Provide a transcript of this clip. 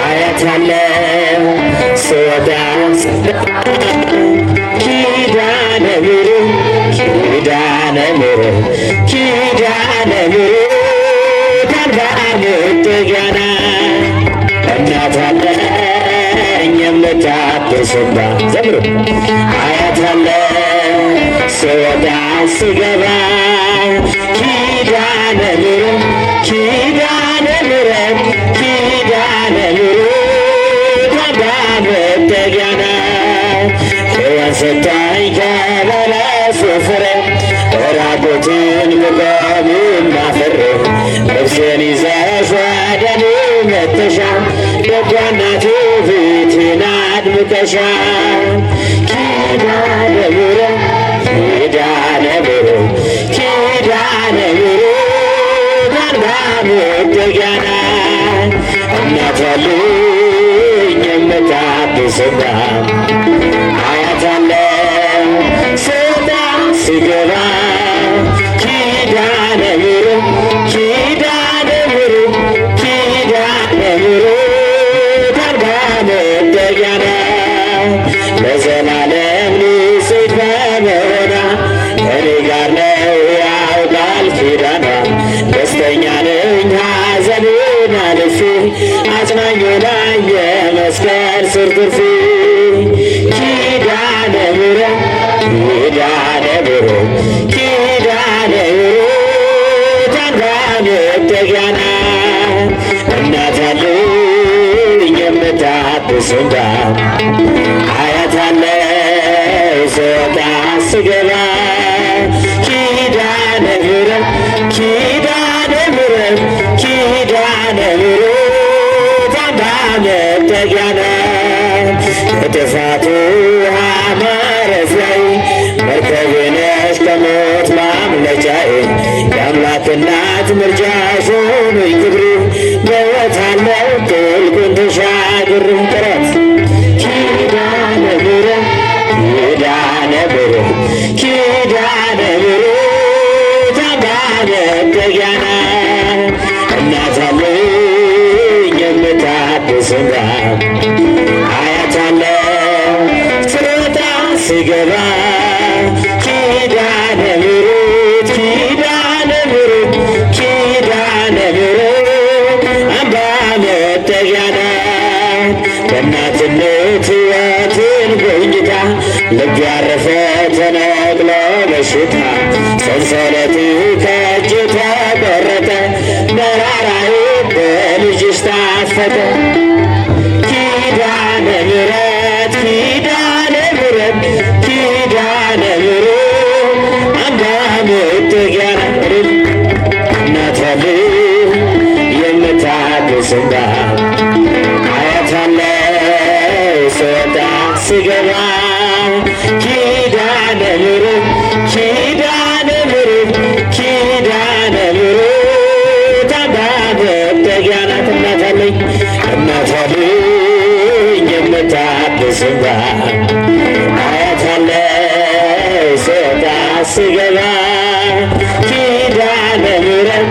አያታለው ስወጣ ኪዳነ ምሕረት ኪዳነ ምሕረት ኪዳነ ምሕረት አልባ መጠጊያ ናት እናት አለኝ የምታብስባት ዘምሩ አያታለው ስወጣ ስገባ ኪዳነ ምሕረት ኪዳነ ምሕረት ኪዳነ ምሕረት አልባ መጠጊያ ናት ሕይወት ሰጣኝ ከበለሱ ፍሬ ራቁቴን ብቆም አፍሬ ልብሴን ይዘሽ ወደ እኔ መጥተሻል ደጓ እናቴ ፊቴን አድምቀሻል ኪዳነ ምሕረት ኪዳነ ምሕረት ኪዳነ ምሕረት አልባ መጠጊያ ናት እናት አለኝ የምታብስባት አያታለው ስወጣ ስገባ ኪዳነ ምሕረት ኪዳነ ምሕረት ኪዳነ ምሕረት አልባ መጠጊያ ናት ለዘላለም ንጽሕት በመሆኗ ከእኔ ጋር ነው ያው ቃል ኪዳኗ ደስተኛ ነኝ ሐዘኔን አልፌ አጽናኝ ሆናኝ የመስቀል ስር ትርፌ ኪዳነ ምሕረት ኪዳነ ምሕረት ኪዳነ ምሕረት አልባ መጠጊያ ናት እናት አለኝ የምታብስባት አያታለው ስወጣ ስገባ ኪዳነ ምሕረት ኪዳነ ምሕረት ኪዳነ ምሕረት አልባ መጠጊያ ናት ከጥፋት ውኃ ማረፊያዬ መርከቤ ነሽ ከሞት ማምለጫዬ የአምላክ እናት ምልጃሽ ሆኖኝ ክብሬ በሕይወት አለው ጥልቁን ተሻግሬ ጥረት ኪዳነ ምሕረት ኪዳነ ምሕረት ኪዳነ ምሕረት አልባ መጠጊያ ናት እናት አለኝ የምታብስባት አያታለው ስወጣ ስገባ ኪዳነ ምሕረት ኪዳነ ምሕረት ኪዳነ ምሕረት አልባ መጠጊያ ናት በእናትነት ሕይወትን ጎብኝታ ልብ ያረፈ ተነቅሎ በሽታ ሰንሰለት ከእጅ ተቆረጠ መራራዬ በልጅሽ ታፈተ ኪዳነ ምሕረት ኪዳነ ምሕረት ኪዳነ ምሕረት አልባ መጠጊያ ናት እናት አለኝ የምታብስባት አያታለው ስወጣ ስገባ ኪዳነ ምሕረት ኪዳነ ምሕረት ኪዳነ ምሕረት አልባ መጠጊያ ናት እናት አለኝ የምታብስባት አያታለው ስወጣ ስገባ ኪዳነ ምሕረት